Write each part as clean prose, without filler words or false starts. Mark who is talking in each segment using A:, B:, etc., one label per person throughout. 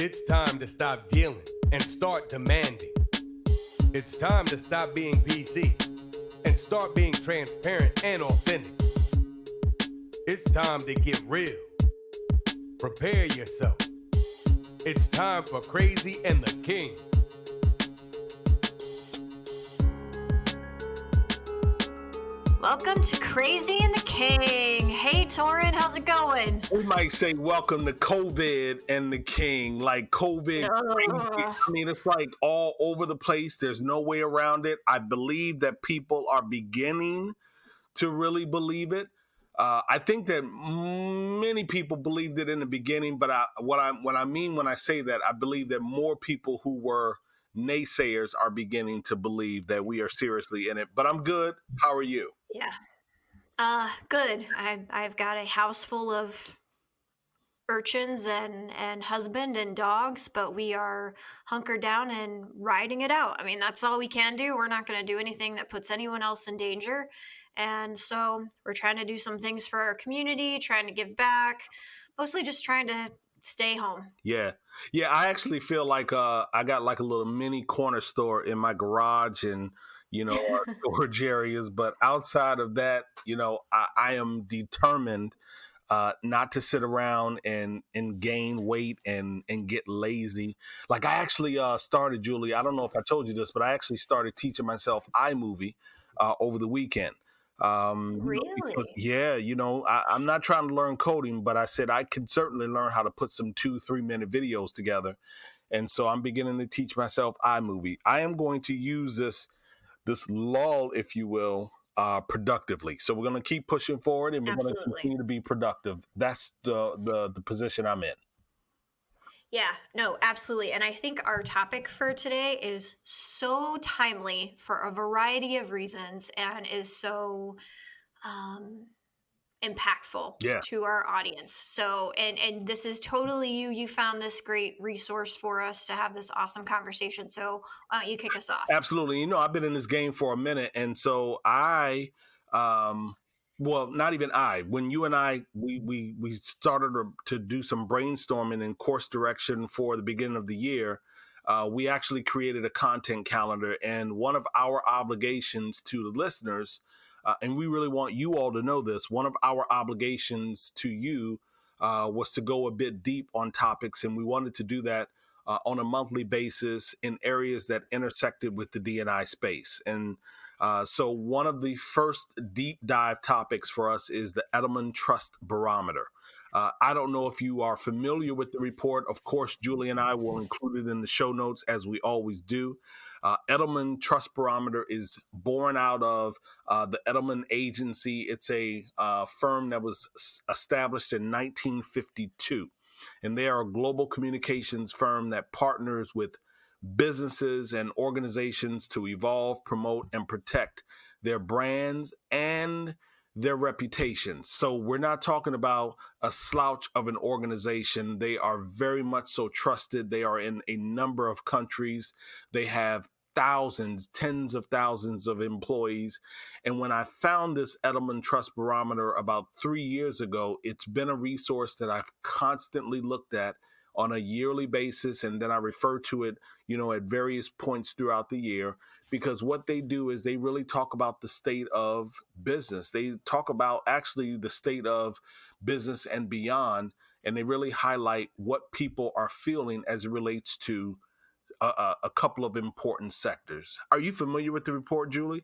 A: It's time to stop dealing and start demanding. It's time to stop being PC and start being transparent and authentic. It's time to get real. Prepare yourself. It's time for Crazy and the King.
B: Welcome to Crazy and the King. Hey, Torin, how's it going?
C: We might say welcome to COVID and the King. Like COVID, I mean, it's like all over the place. There's no way around it. I believe that people are beginning to really believe it. I think that many people believed it in the beginning, but what I mean when I say that, I believe that more people who were naysayers are beginning to believe that we are seriously in it. But I'm good. How are you?
B: Yeah. Good. I've got a house full of urchins and husband and dogs, but we are hunkered down and riding it out. I mean, that's all we can do. We're not going to do anything that puts anyone else in danger. And so we're trying to do some things for our community, trying to give back, mostly just trying to stay home.
C: Yeah. I actually feel like I got like a little mini corner store in my garage and, our storage areas. But outside of that, I am determined not to sit around and gain weight and get lazy. Like I actually started, Julie, I don't know if I told you this, but I actually started teaching myself iMovie over the weekend.
B: Really?
C: I'm not trying to learn coding, but I said I could certainly learn how to put some 2-3 minute videos together. And so I'm beginning to teach myself iMovie. I am going to use this lull, if you will, productively. So we're going to keep pushing forward and we're going to continue to be productive. That's the position I'm in.
B: Yeah, no, absolutely. And I think our topic for today is so timely for a variety of reasons and is so impactful to our audience. So, and this is totally you. You found this great resource for us to have this awesome conversation. So why don't you kick us off?
C: Absolutely. I've been in this game for a minute. And so well, not even when you and I, we started to do some brainstorming and course direction for the beginning of the year. We actually created a content calendar, and one of our obligations to the listeners, and we really want you all to know this, one of our obligations to you was to go a bit deep on topics, and we wanted to do that on a monthly basis in areas that intersected with the D&I space. And so one of the first deep dive topics for us is the Edelman Trust Barometer. I don't know if you are familiar with the report. Of course, Julie and I will include it in the show notes as we always do. Edelman Trust Barometer is born out of the Edelman Agency. It's a firm that was established in 1952. And they are a global communications firm that partners with businesses and organizations to evolve, promote, and protect their brands and their reputations. So we're not talking about a slouch of an organization. They are very much so trusted. They are in a number of countries. They have thousands, tens of thousands of employees. And when I found this Edelman Trust Barometer about 3 years ago, it's been a resource that I've constantly looked at on a yearly basis. And then I refer to it, at various points throughout the year, because what they do is they really talk about the state of business. They talk about actually the state of business and beyond. And they really highlight what people are feeling as it relates to a couple of important sectors. Are you familiar with the report, Julie?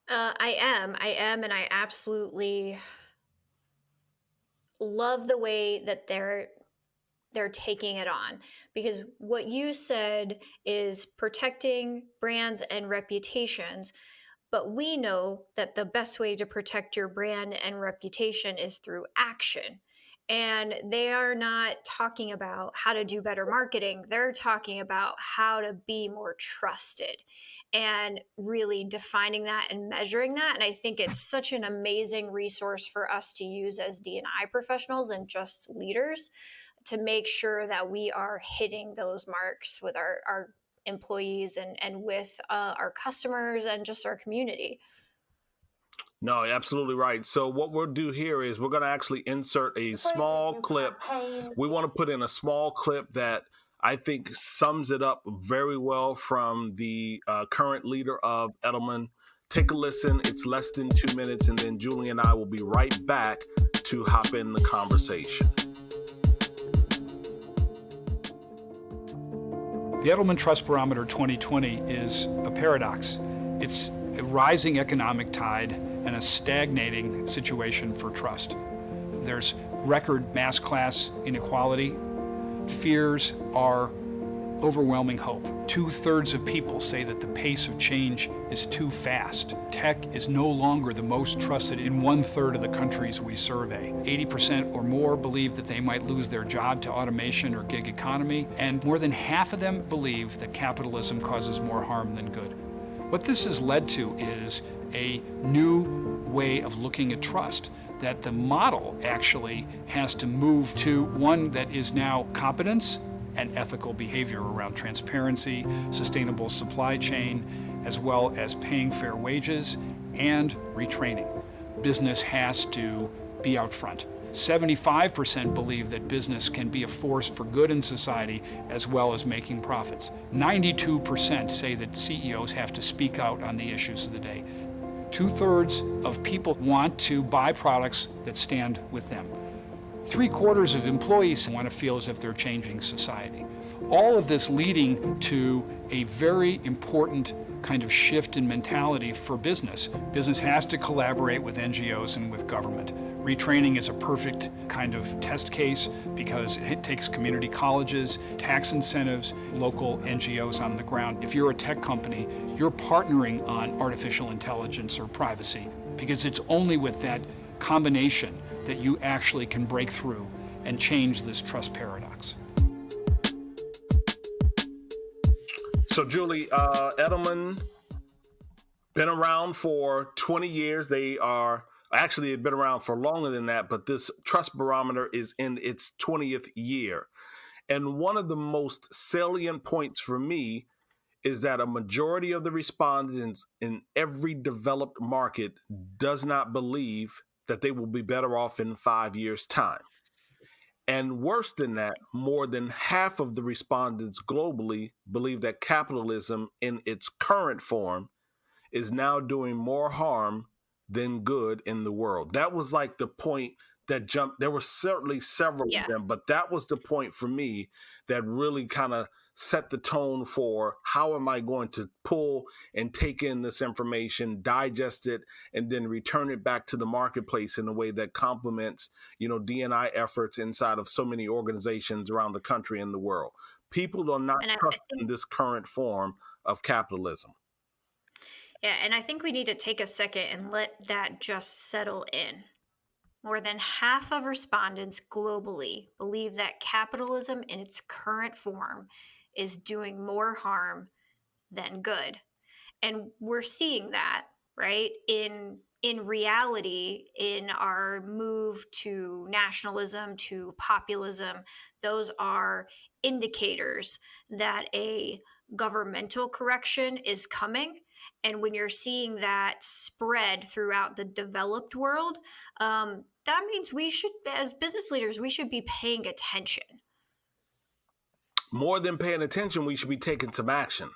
B: I am, and I absolutely love the way that they're taking it on, because what you said is protecting brands and reputations, but we know that the best way to protect your brand and reputation is through action. And they are not talking about how to do better marketing. They're talking about how to be more trusted and really defining that and measuring that. And I think it's such an amazing resource for us to use as D&I professionals and just leaders to make sure that we are hitting those marks with our employees and with our customers and just our community.
C: No, absolutely right. So what we'll do here is we're going to actually insert a small clip. We want to put in a small clip that I think sums it up very well from the current leader of Edelman. Take a listen. It's less than 2 minutes, and then Julie and I will be right back to hop in the conversation.
D: The Edelman Trust Barometer 2020 is a paradox. It's a rising economic tide and a stagnating situation for trust. There's record mass class inequality. Fears are overwhelming hope. 2/3 of people say that the pace of change is too fast. Tech is no longer the most trusted in 1/3 of the countries we survey. 80% or more believe that they might lose their job to automation or gig economy, and more than half of them believe that capitalism causes more harm than good. What this has led to is a new way of looking at trust, that the model actually has to move to one that is now competence and ethical behavior around transparency, sustainable supply chain, as well as paying fair wages and retraining. Business has to be out front. 75% believe that business can be a force for good in society as well as making profits. 92% say that CEOs have to speak out on the issues of the day. 2/3 of people want to buy products that stand with them. 3/4 of employees want to feel as if they're changing society. All of this leading to a very important kind of shift in mentality for business. Business has to collaborate with NGOs and with government. Retraining is a perfect kind of test case because it takes community colleges, tax incentives, local NGOs on the ground. If you're a tech company, you're partnering on artificial intelligence or privacy, because it's only with that combination that you actually can break through and change this trust paradox.
C: So, Julie, Edelman, been around for 20 years. They've been around for longer than that, but this Trust Barometer is in its 20th year. And one of the most salient points for me is that a majority of the respondents in every developed market does not believe that they will be better off in 5 years' time. And worse than that, more than half of the respondents globally believe that capitalism in its current form is now doing more harm than good in the world. That was like the point that jumped. There were certainly several of them, but that was the point for me that really kind of set the tone for how am I going to pull and take in this information, digest it, and then return it back to the marketplace in a way that complements, D&I efforts inside of so many organizations around the country and the world. People are not trusting this current form of capitalism.
B: Yeah, and I think we need to take a second and let that just settle in. More than half of respondents globally believe that capitalism in its current form is doing more harm than good. And we're seeing that, right? In reality, in our move to nationalism, to populism, those are indicators that a governmental correction is coming. And when you're seeing that spread throughout the developed world, that means we should, as business leaders, we should be paying attention.
C: More than paying attention, we should be taking some action.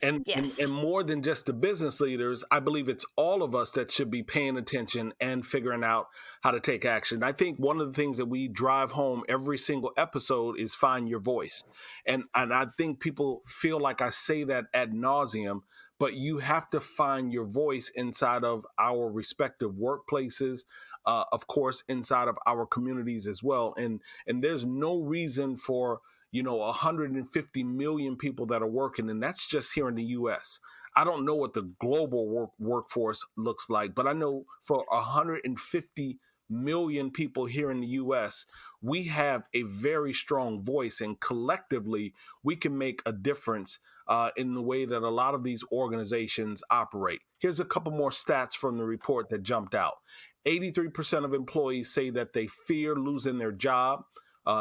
C: And more than just the business leaders, I believe it's all of us that should be paying attention and figuring out how to take action. I think one of the things that we drive home every single episode is find your voice. And I think people feel like I say that ad nauseum, but you have to find your voice inside of our respective workplaces, of course, inside of our communities as well. And there's no reason for 150 million people that are working, and that's just here in the U.S. I don't know what the global workforce looks like, but I know for 150 million people here in the U.S., we have a very strong voice, and collectively, we can make a difference in the way that a lot of these organizations operate. Here's a couple more stats from the report that jumped out. 83% of employees say that they fear losing their job.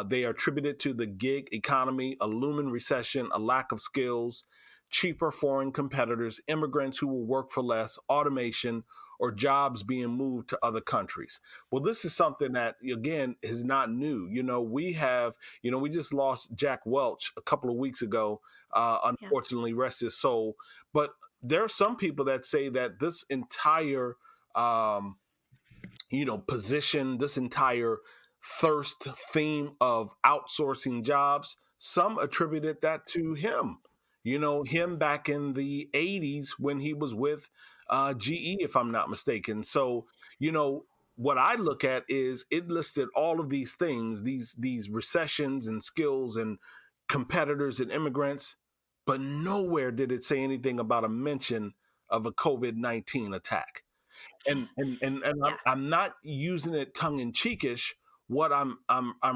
C: They are attributed to the gig economy, a looming recession, a lack of skills, cheaper foreign competitors, immigrants who will work for less, automation, or jobs being moved to other countries. Well, this is something that, again, is not new. We just lost Jack Welch a couple of weeks ago,
B: Yeah.
C: unfortunately, rest his soul. But there are some people that say that this entire position, this entire thirst theme of outsourcing jobs, some attributed that to him. Him back in the 80s when he was with GE, if I'm not mistaken. So, what I look at is it listed all of these things, these recessions and skills and competitors and immigrants, but nowhere did it say anything about a mention of a COVID-19 attack. And
B: Yeah.
C: I'm not using it tongue in cheekish. What I'm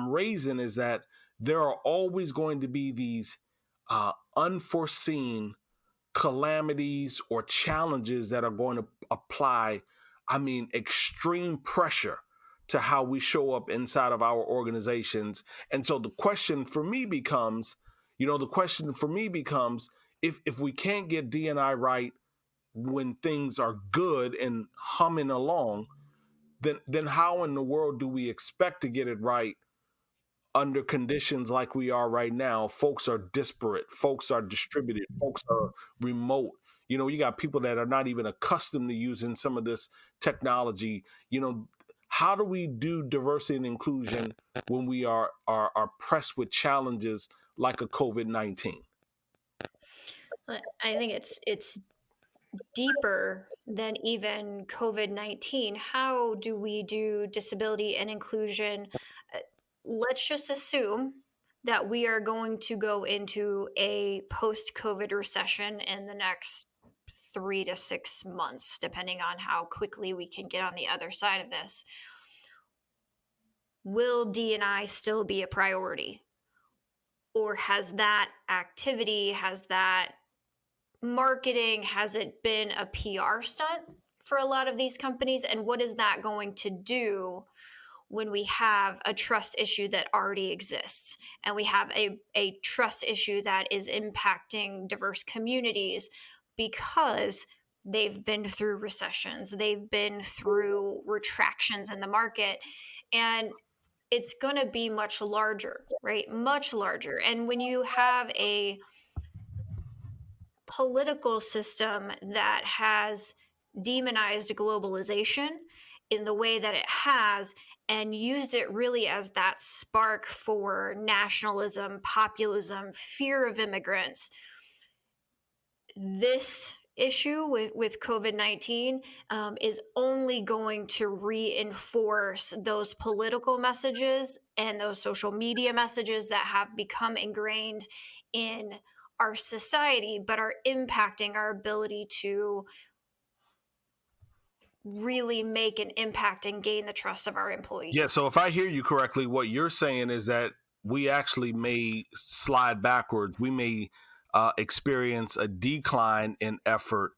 C: raising is that there are always going to be these unforeseen calamities or challenges that are going to apply, extreme pressure to how we show up inside of our organizations. And so the question for me becomes, if we can't get D&I right when things are good and humming along, then how in the world do we expect to get it right under conditions like we are right now? Folks are disparate, folks are distributed, folks are remote. You got people that are not even accustomed to using some of this technology. How do we do diversity and inclusion when we are pressed with challenges like a COVID-19?
B: I think it's deeper than even COVID-19. How do we do disability and inclusion? Let's just assume that we are going to go into a post-COVID recession in the next 3 to 6 months, depending on how quickly we can get on the other side of this. Will D&I still be a priority? Or has that activity, has that marketing, has it been a PR stunt for a lot of these companies? And what is that going to do when we have a trust issue that already exists and we have a trust issue that is impacting diverse communities because they've been through recessions, they've been through retractions in the market, and it's going to be much larger, right? Much larger. And when you have a political system that has demonized globalization in the way that it has and used it really as that spark for nationalism, populism, fear of immigrants, this issue with COVID-19 is only going to reinforce those political messages and those social media messages that have become ingrained in our society, but are impacting our ability to really make an impact and gain the trust of our employees.
C: Yeah, so if I hear you correctly, what you're saying is that we actually may slide backwards. We may experience a decline in effort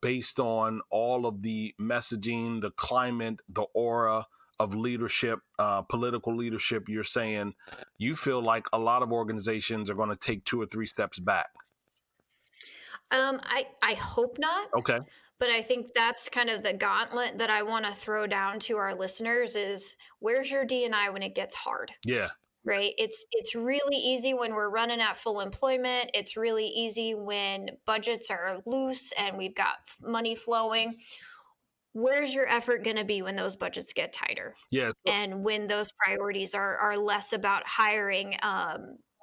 C: based on all of the messaging, the climate, the aura of leadership, political leadership. You're saying you feel like a lot of organizations are going to take 2 or 3 steps back.
B: I hope not.
C: Okay.
B: But I think that's kind of the gauntlet that I want to throw down to our listeners is where's your D&I when it gets hard?
C: Yeah.
B: Right? It's really easy when we're running at full employment. It's really easy when budgets are loose and we've got money flowing. Where's your effort going to be when those budgets get tighter?
C: Yeah.
B: And when those priorities are less about hiring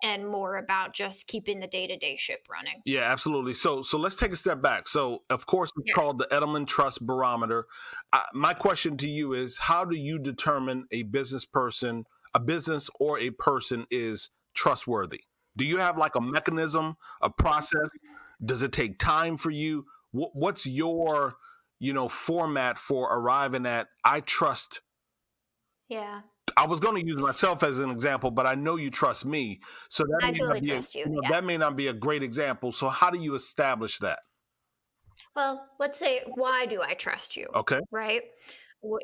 B: and more about just keeping the day-to-day ship running.
C: Yeah, absolutely. So let's take a step back. So, of course, it's called the Edelman Trust Barometer. My question to you is, how do you determine a business or a person is trustworthy? Do you have like a mechanism, a process? Does it take time for you? What's your, format for arriving at, I trust?
B: Yeah.
C: I was going to use myself as an example, but I know you trust me. So that
B: I totally trust you.
C: That may not be a great example. So how do you establish that?
B: Well, let's say, why do I trust you?
C: Okay.
B: Right?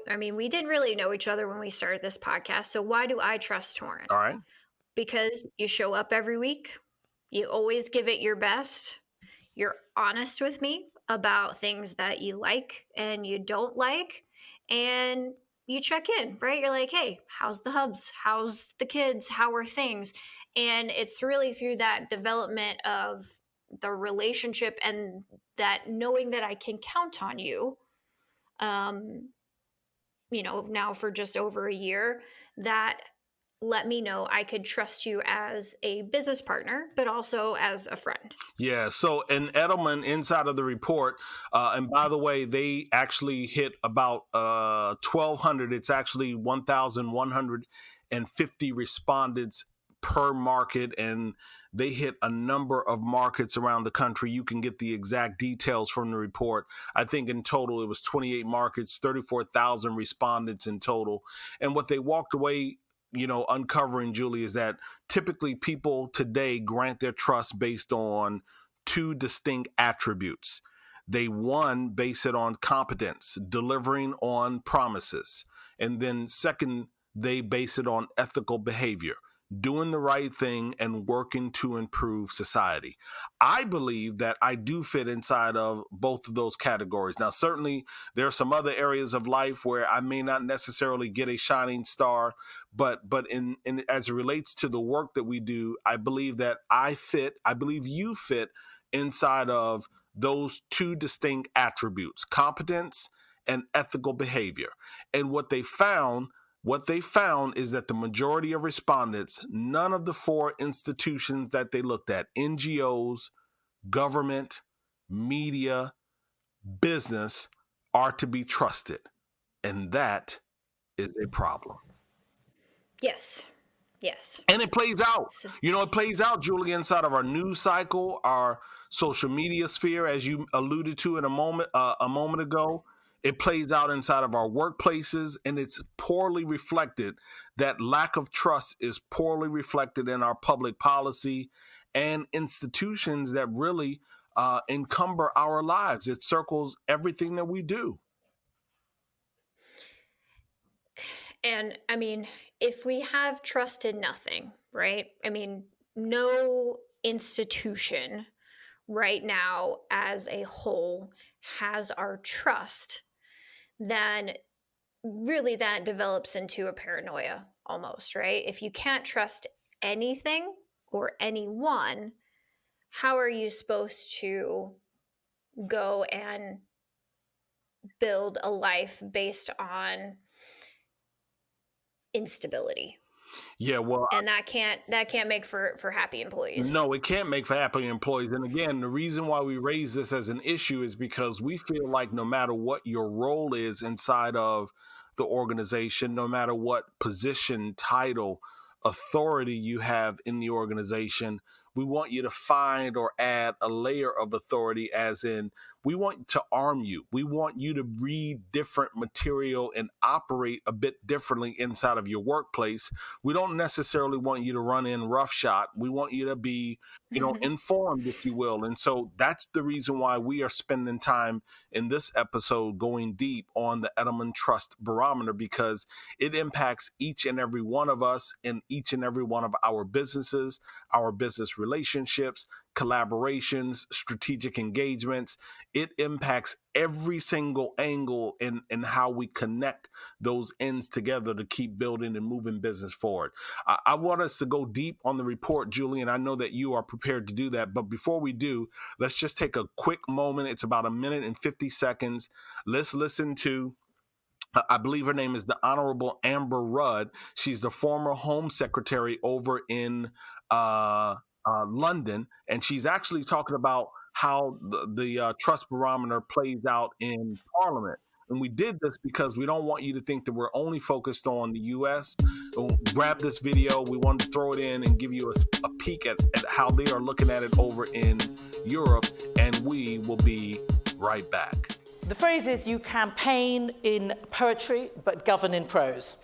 B: I mean, we didn't really know each other when we started this podcast. So why do I trust Torin?
C: All right.
B: Because you show up every week. You always give it your best. You're honest with me. about things that you like and you don't like, and you check in, right? You're like, hey, how's the hubs? How's the kids? How are things? And it's really through that development of the relationship and that knowing that I can count on you, now for just over a year, that let me know I could trust you as a business partner, but also as a friend.
C: Yeah. So, in Edelman, inside of the report, and by the way, they actually hit about 1,200. It's actually 1,150 respondents per market, and they hit a number of markets around the country. You can get the exact details from the report. I think in total it was 28 markets, 34,000 respondents in total. And what they walked away uncovering, Julie, is that typically people today grant their trust based on two distinct attributes. They, one, base it on competence, delivering on promises. And then second, they base it on ethical behavior, doing the right thing and working to improve society. I believe that I do fit inside of both of those categories. Now, certainly there are some other areas of life where I may not necessarily get a shining star, but in as it relates to the work that we do, I believe that I believe you fit inside of those two distinct attributes, competence and ethical behavior. And what they found is that the majority of respondents, none of the four institutions that they looked at, NGOs, government, media, business, are to be trusted. And that is a problem.
B: Yes.
C: And it plays out.
B: So,
C: It plays out, Julie, inside of our news cycle, our social media sphere, as you alluded to in a moment ago. It plays out inside of our workplaces, and it's poorly reflected. That lack of trust is poorly reflected in our public policy and institutions that really encumber our lives. It circles everything that we do.
B: and I mean, if we have trust in nothing, right? I mean, no institution right now as a whole has our trust, then really that develops into a paranoia almost, right? If you can't trust anything or anyone, how are you supposed to go and build a life based on instability?
C: Yeah, well,
B: and that can't make for happy employees.
C: no, it can't make for happy employees. And again, the reason why we raise this as an issue is because we feel like no matter what your role is inside of the organization, no matter what position, title, authority you have in the organization, we want you to find or add a layer of authority, as in we want to arm you. We want you to read different material and operate a bit differently inside of your workplace. We don't necessarily want you to run in roughshod. We want you to be, informed, if you will. And so that's the reason why we are spending time in this episode going deep on the Edelman Trust Barometer, because it impacts each and every one of us in each and every one of our businesses, our business relationships, collaborations, strategic engagements. It impacts every single angle in how we connect those ends together to keep building and moving business forward. I want us to go deep on the report, Julie, and I know that you are prepared to do that. But before we do, let's just take a quick moment. It's about 1 minute and 50 seconds. Let's listen to, I believe her name is the Honorable Amber Rudd. She's the former Home Secretary over in London, and she's actually talking about how the Trust Barometer plays out in Parliament. And we did this because we don't want you to think that we're only focused on the U.S. Grab this video. We wanted to throw it in and give you a peek at how they are looking at it over in Europe, and we will be right back.
E: The phrase is, you campaign in poetry, but govern in prose.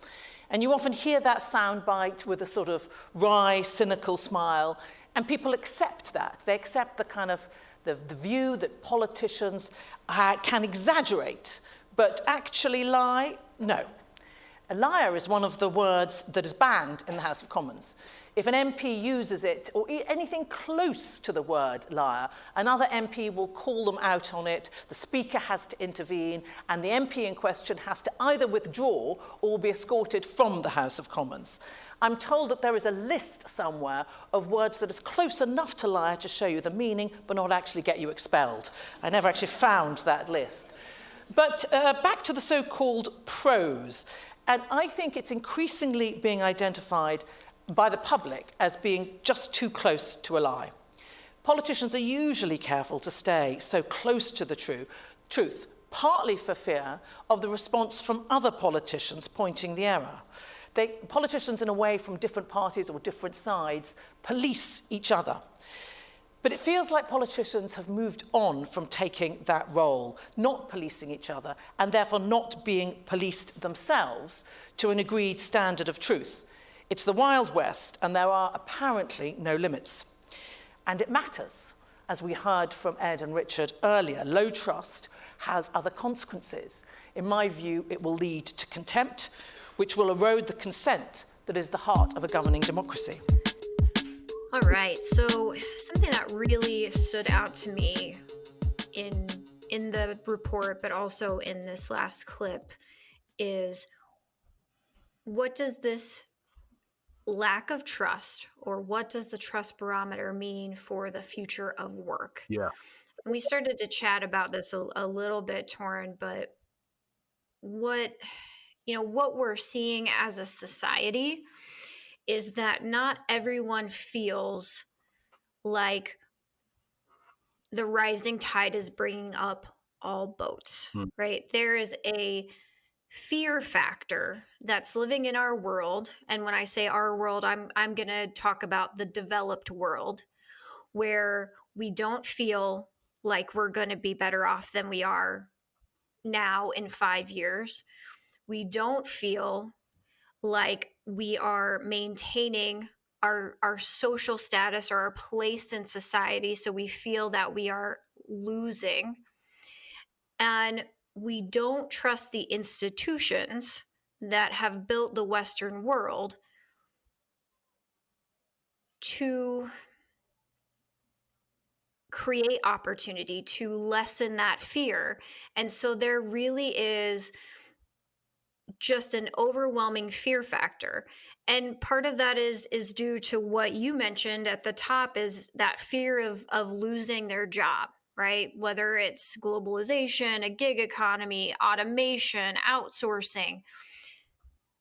E: And you often hear that soundbite with a sort of wry, cynical smile, and people accept that. They accept the kind of the view that politicians can exaggerate, but actually lie. No. A liar is one of the words that is banned in the House of Commons. If an MP uses it, or anything close to the word liar, another MP will call them out on it, the Speaker has to intervene, and the MP in question has to either withdraw or be escorted from the House of Commons. I'm told that there is a list somewhere of words that is close enough to liar to show you the meaning, but not actually get you expelled. I never actually found that list. But back to the so-called pros. And I think it's increasingly being identified by the public as being just too close to a lie. Politicians are usually careful to stay so close to the truth, partly for fear of the response from other politicians pointing the error. Politicians, in a way, from different parties or different sides, police each other. But it feels like politicians have moved on from taking that role, not policing each other, and therefore not being policed themselves to an agreed standard of truth. It's the Wild West, and there are apparently no limits. And it matters. As we heard from Ed and Richard earlier, low trust has other consequences. In my view, it will lead to contempt, which will erode the consent that is the heart of a governing democracy.
B: All right, so something that really stood out to me in the report, but also in this last clip, is what does this lack of trust, or what does the trust barometer mean for the future of work?
C: Yeah.
B: And we started to chat about this a little bit, Torin, but what we're seeing as a society is that not everyone feels like the rising tide is bringing up all boats, right? There is a fear factor that's living in our world. And when I say our world, I'm going to talk about the developed world, where we don't feel like we're going to be better off than we are now in 5 years. We don't feel like we are maintaining our social status or our place in society. So we feel that we are losing. And we don't trust the institutions that have built the Western world to create opportunity, to lessen that fear. And so there really is just an overwhelming fear factor. And part of that is due to what you mentioned at the top, is that fear of losing their job, right? Whether it's globalization, a gig economy, automation, outsourcing.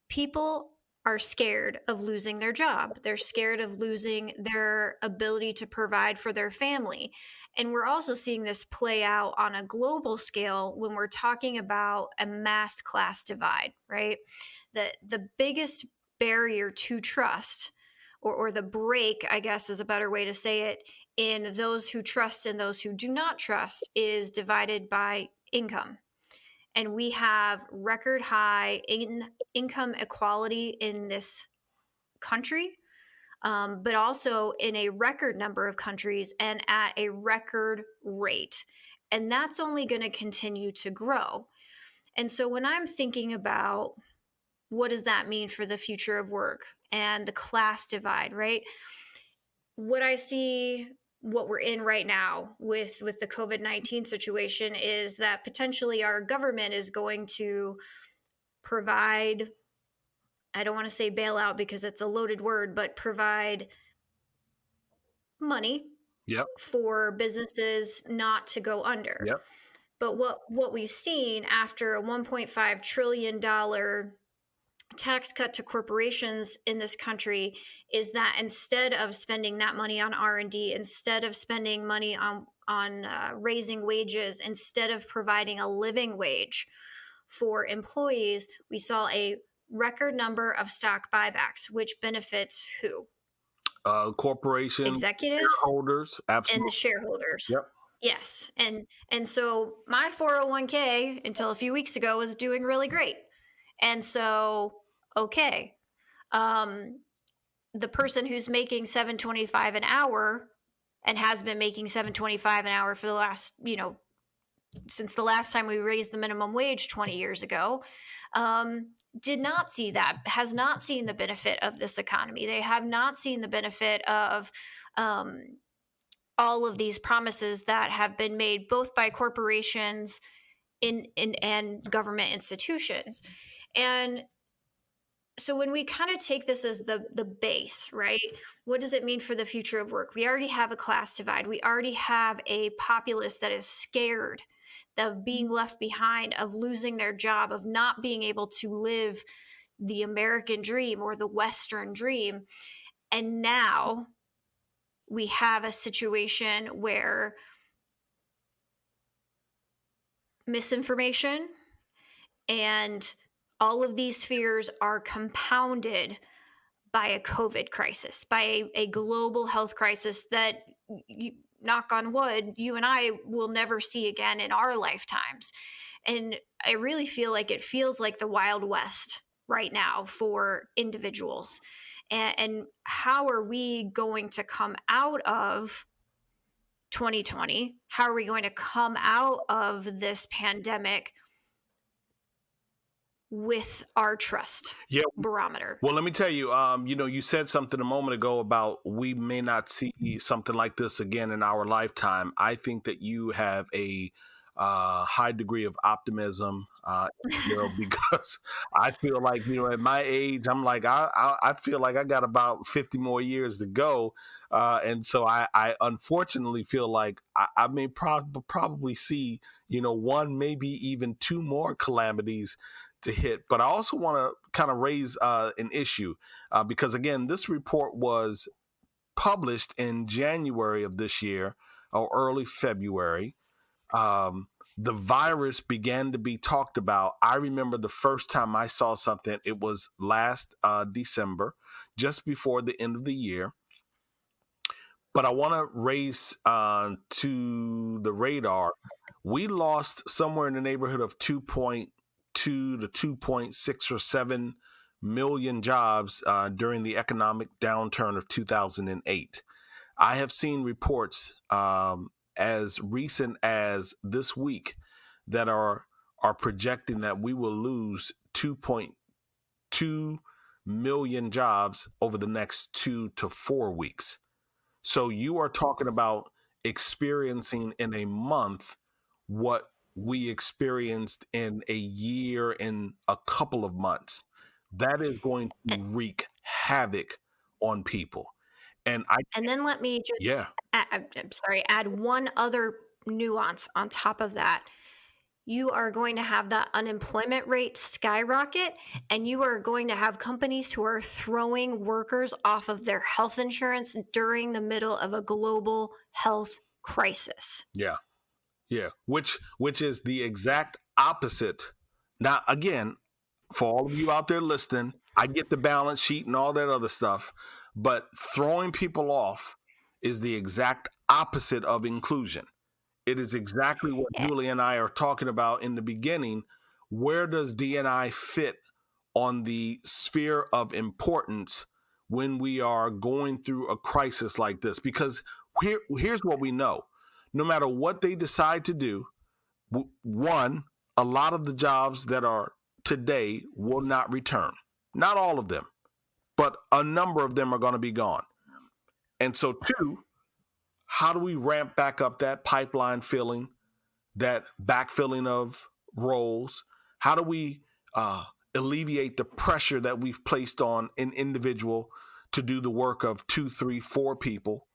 B: People are scared of losing their job. They're scared of losing their ability to provide for their family. And we're also seeing this play out on a global scale when we're talking about a mass class divide, right? The biggest barrier to trust, or the break, I guess is a better way to say it, in those who trust and those who do not trust, is divided by income. And we have record high income equality in this country, but also in a record number of countries and at a record rate. And that's only going to continue to grow. And so when I'm thinking about what does that mean for the future of work and the class divide, right? What I see, what we're in right now with the COVID-19 situation, is that potentially our government is going to provide, I don't want to say bailout because it's a loaded word, but provide money for businesses not to go under.
C: Yep.
B: But what we've seen after a $1.5 trillion tax cut to corporations in this country is that instead of spending that money on R&D, instead of spending money on raising wages, instead of providing a living wage for employees, we saw a record number of stock buybacks, which benefits who?
C: Corporations,
B: executives,
C: shareholders, absolutely,
B: and the shareholders.
C: Yep.
B: Yes, and so my 401k until a few weeks ago was doing really great, and so okay, the person who's making $7.25 an hour and has been making $7.25 an hour for the last since the last time we raised the minimum wage 20 years ago, did not see that, has not seen the benefit of this economy. They have not seen the benefit of all of these promises that have been made both by corporations and government institutions. And so when we kind of take this as the base, right? What does it mean for the future of work? We already have a class divide. We already have a populace that is scared of being left behind, of losing their job, of not being able to live the American dream or the Western dream. And now we have a situation where misinformation and all of these fears are compounded by a COVID crisis, by a global health crisis that, knock on wood, you and I will never see again in our lifetimes. And I really feel like it feels like the Wild West right now for individuals. And how are we going to come out of 2020? How are we going to come out of this pandemic with our trust barometer?
C: Well, let me tell you, you said something a moment ago about we may not see something like this again in our lifetime. I think that you have a high degree of optimism, because I feel like, at my age, I'm like, I feel like I got about 50 more years to go. And so I unfortunately feel like I may probably see, one, maybe even two more calamities to hit. But I also want to kind of raise an issue because, again, this report was published in January of this year or early February. The virus began to be talked about. I remember the first time I saw something, it was last December, just before the end of the year. But I want to raise to the radar, we lost somewhere in the neighborhood of 2.2 to 2.6 or 7 million jobs during the economic downturn of 2008. I have seen reports as recent as this week that are projecting that we will lose 2.2 million jobs over the next 2 to 4 weeks. So you are talking about experiencing in a month what we experienced in a year, in a couple of months. That is going to wreak havoc on people. And
B: then let me just add one other nuance on top of that. You are going to have that unemployment rate skyrocket, and you are going to have companies who are throwing workers off of their health insurance during the middle of a global health crisis.
C: Yeah. Which is the exact opposite. Now, again, for all of you out there listening, I get the balance sheet and all that other stuff, but throwing people off is the exact opposite of inclusion. It is exactly what Julie and I are talking about in the beginning. Where does D&I fit on the sphere of importance when we are going through a crisis like this? Because here's what we know. No matter what they decide to do, one, a lot of the jobs that are today will not return. Not all of them, but a number of them are going to be gone. And so, two, how do we ramp back up that pipeline filling, that backfilling of roles? How do we alleviate the pressure that we've placed on an individual to do the work of 2, 3, 4 people?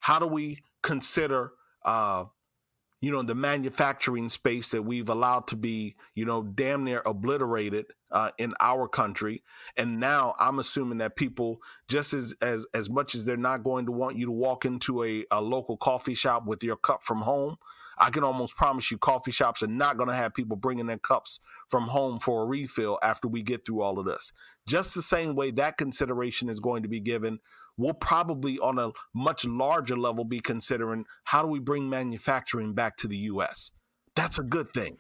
C: How do we consider, the manufacturing space that we've allowed to be, damn near obliterated in our country? And now I'm assuming that people, just as much as they're not going to want you to walk into a local coffee shop with your cup from home, I can almost promise you coffee shops are not going to have people bringing their cups from home for a refill after we get through all of this. Just the same way that consideration is going to be given, we'll probably on a much larger level be considering how do we bring manufacturing back to the U.S. That's a good thing.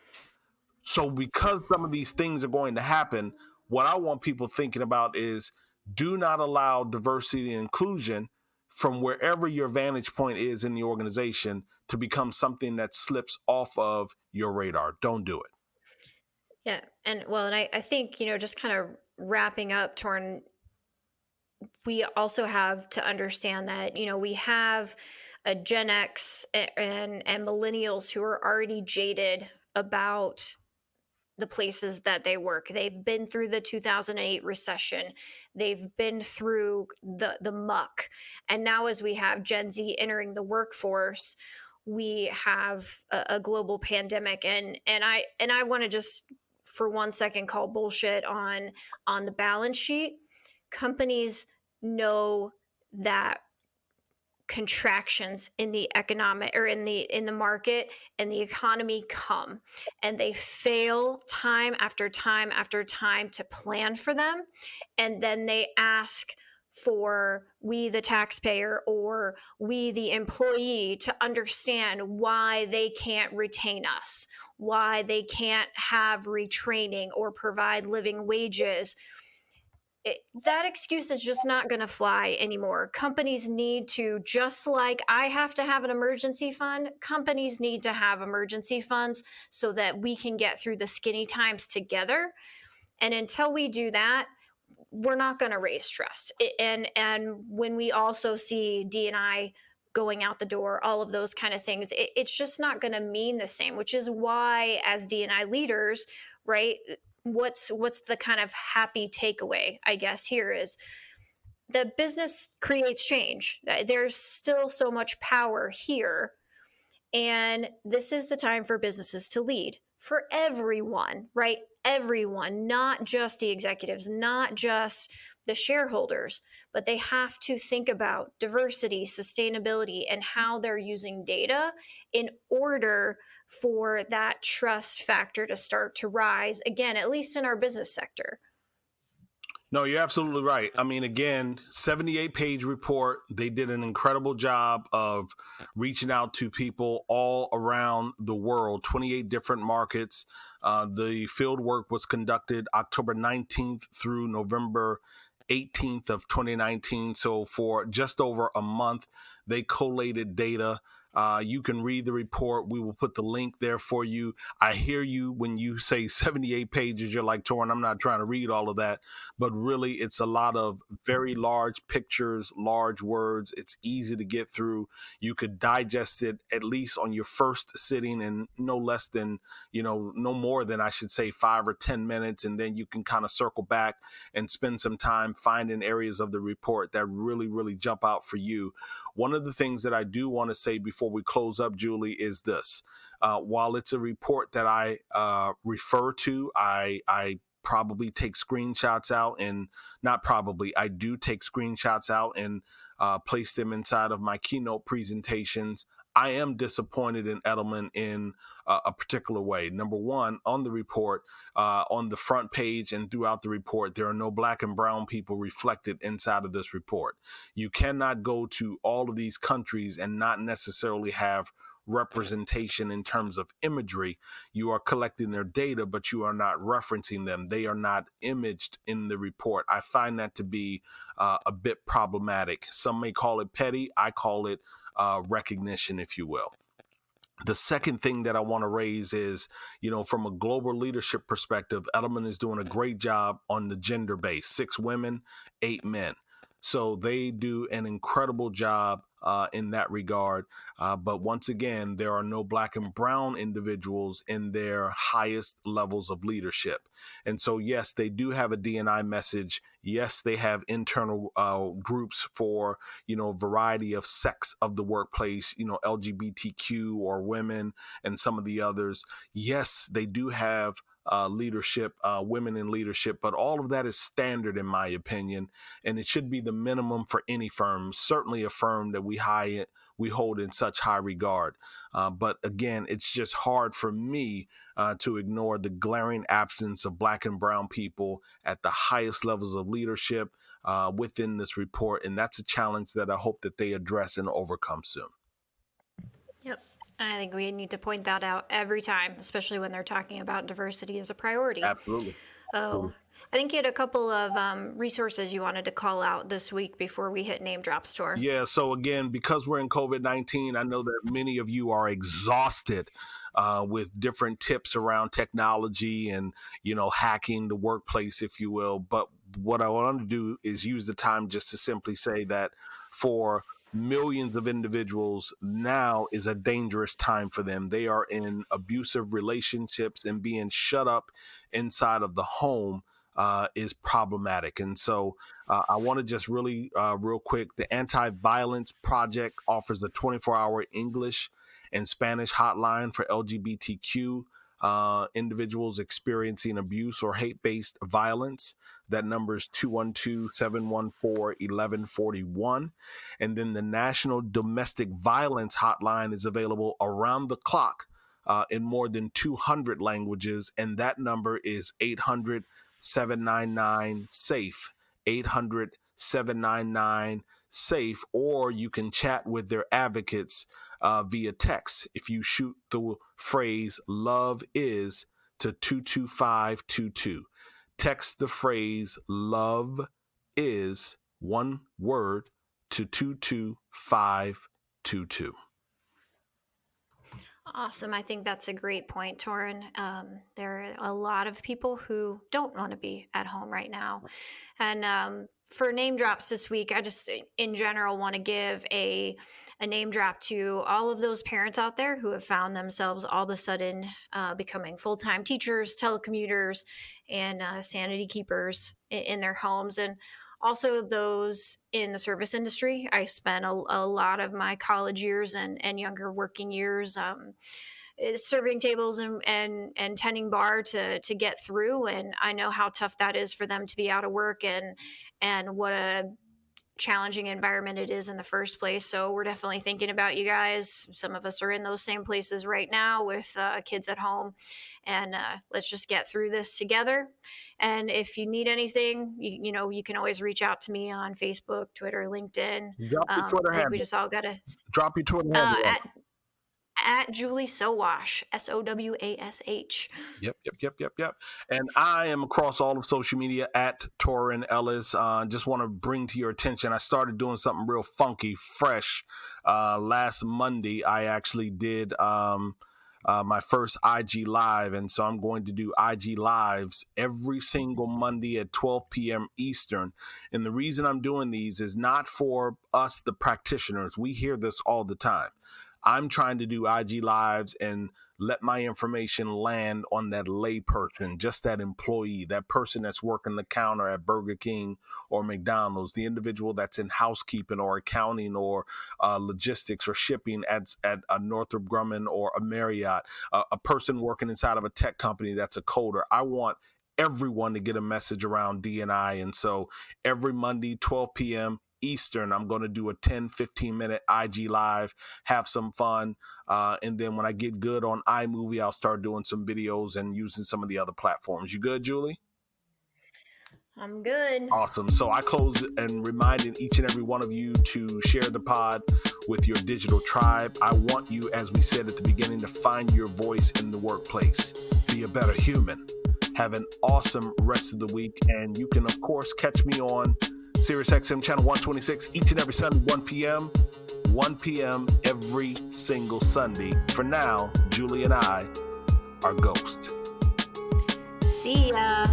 C: So because some of these things are going to happen, what I want people thinking about is do not allow diversity and inclusion from wherever your vantage point is in the organization to become something that slips off of your radar. Don't do it.
B: Yeah. And well, and I think, just kind of wrapping up, Torin, we also have to understand that, we have a Gen X and millennials who are already jaded about the places that they work. They've been through the 2008 recession. They've been through the muck. And now as we have Gen Z entering the workforce, we have a global pandemic. And I want to just for 1 second call bullshit on the balance sheet. Companies know that contractions in the economic or in the market and the economy come, and they fail time after time after time to plan for them, and then they ask for we the taxpayer or we the employee to understand why they can't retain us, why they can't have retraining or provide living wages. That excuse is just not going to fly anymore. Companies need to, just like I have to have an emergency fund, companies need to have emergency funds so that we can get through the skinny times together. And until we do that, we're not going to raise trust. And when we also see D&I going out the door, all of those kind of things, it's just not going to mean the same, which is why as D&I leaders, right, what's the kind of happy takeaway, I guess, here is that business creates change. There's still so much power here. And this is the time for businesses to lead for everyone, right? Everyone, not just the executives, not just the shareholders, but they have to think about diversity, sustainability, and how they're using data in order for that trust factor to start to rise again, at least in our business sector.
C: No, you're absolutely right. I mean, again, 78-page report. They did an incredible job of reaching out to people all around the world, 28 different markets. The field work was conducted October 19th through November 18th of 2019. So for just over a month, they collated data. You can read the report. We will put the link there for you. I hear you when you say 78 pages. You're like, Torin, I'm not trying to read all of that. But really, it's a lot of very large pictures, large words. It's easy to get through. You could digest it at least on your first sitting in no less than, no more than, I should say, 5 or 10 minutes. And then you can kind of circle back and spend some time finding areas of the report that really, really jump out for you. One of the things that I do want to say before we close up, Julie, is this. While it's a report that I refer to, I probably take screenshots out, and not probably, I do take screenshots out and place them inside of my keynote presentations. I am disappointed in Edelman in a particular way. Number one, on the report, on the front page and throughout the report, there are no Black and brown people reflected inside of this report. You cannot go to all of these countries and not necessarily have representation in terms of imagery. You are collecting their data, but you are not referencing them. They are not imaged in the report. I find that to be a bit problematic. Some may call it petty. I call it recognition, if you will. The second thing that I want to raise is, from a global leadership perspective, Edelman is doing a great job on the gender base, 6 women, 8 men. So they do an incredible job in that regard. But once again, there are no Black and brown individuals in their highest levels of leadership. And so, yes, they do have a D&I message. Yes, they have internal groups for, a variety of sex of the workplace, LGBTQ or women and some of the others. Yes, they do have leadership, women in leadership, but all of that is standard in my opinion, and it should be the minimum for any firm, certainly a firm that we hold in such high regard. But again, it's just hard for me to ignore the glaring absence of Black and brown people at the highest levels of leadership within this report, and that's a challenge that I hope that they address and overcome soon.
B: Yep. I think we need to point that out every time, especially when they're talking about diversity as a priority.
C: Absolutely.
B: Oh, I think you had a couple of resources you wanted to call out this week before we hit name drop store.
C: Yeah. So again, because we're in COVID-19, I know that many of you are exhausted with different tips around technology and, hacking the workplace, if you will. But what I want to do is use the time just to simply say that for millions of individuals, now is a dangerous time for them. They are in abusive relationships, and being shut up inside of the home is problematic. And so I want to just really real quick, the Anti-Violence Project offers a 24-hour English and Spanish hotline for LGBTQ individuals experiencing abuse or hate-based violence. That number is 212-714-1141. And then the National Domestic Violence Hotline is available around the clock in more than 200 languages. And that number is 800-799-SAFE, 800-799-SAFE, or you can chat with their advocates via text. If you shoot the phrase "love is" to 22522, text the phrase "love is," one word, to 22522.
B: Awesome. I think that's a great point, Torin. There are a lot of people who don't want to be at home right now. And for name drops this week, I just, in general, want to give a name drop to all of those parents out there who have found themselves all of a sudden becoming full-time teachers, telecommuters, and sanity keepers in their homes. And also those in the service industry. I spent a lot of my college years and younger working years serving tables and tending bar to get through. And I know how tough that is for them to be out of work and what a challenging environment it is in the first place. So we're definitely thinking about you guys. Some of us are in those same places right now with kids at home, and let's just get through this together. And if you need anything, you can always reach out to me on Facebook, Twitter, LinkedIn.
C: Drop your Twitter handle.
B: We just all gotta
C: drop your Twitter handle.
B: At Julie Sowash, SOWASH.
C: Yep. And I am across all of social media at Torin Ellis. Just want to bring to your attention, I started doing something real funky, fresh. Last Monday, I actually did my first IG Live. And so I'm going to do IG Lives every single Monday at 12 p.m. Eastern. And the reason I'm doing these is not for us, the practitioners. We hear this all the time. I'm trying to do IG Lives and let my information land on that lay person, just that employee, that person that's working the counter at Burger King or McDonald's, the individual that's in housekeeping or accounting or logistics or shipping at a Northrop Grumman or a Marriott, a person working inside of a tech company that's a coder. I want everyone to get a message around D&I. And so every Monday, 12 p.m. Eastern, I'm going to do a 10-15 minute IG Live, have some fun. And then when I get good on iMovie, I'll start doing some videos and using some of the other platforms. You good, Julie?
B: I'm good.
C: Awesome. So I close and reminding each and every one of you to share the pod with your digital tribe. I want you, as we said at the beginning, to find your voice in the workplace. Be a better human. Have an awesome rest of the week. And you can, of course, catch me on SiriusXM channel 126 each and every Sunday, 1 p.m. 1 p.m. every single Sunday. For now, Julie and I are Ghost.
B: See ya.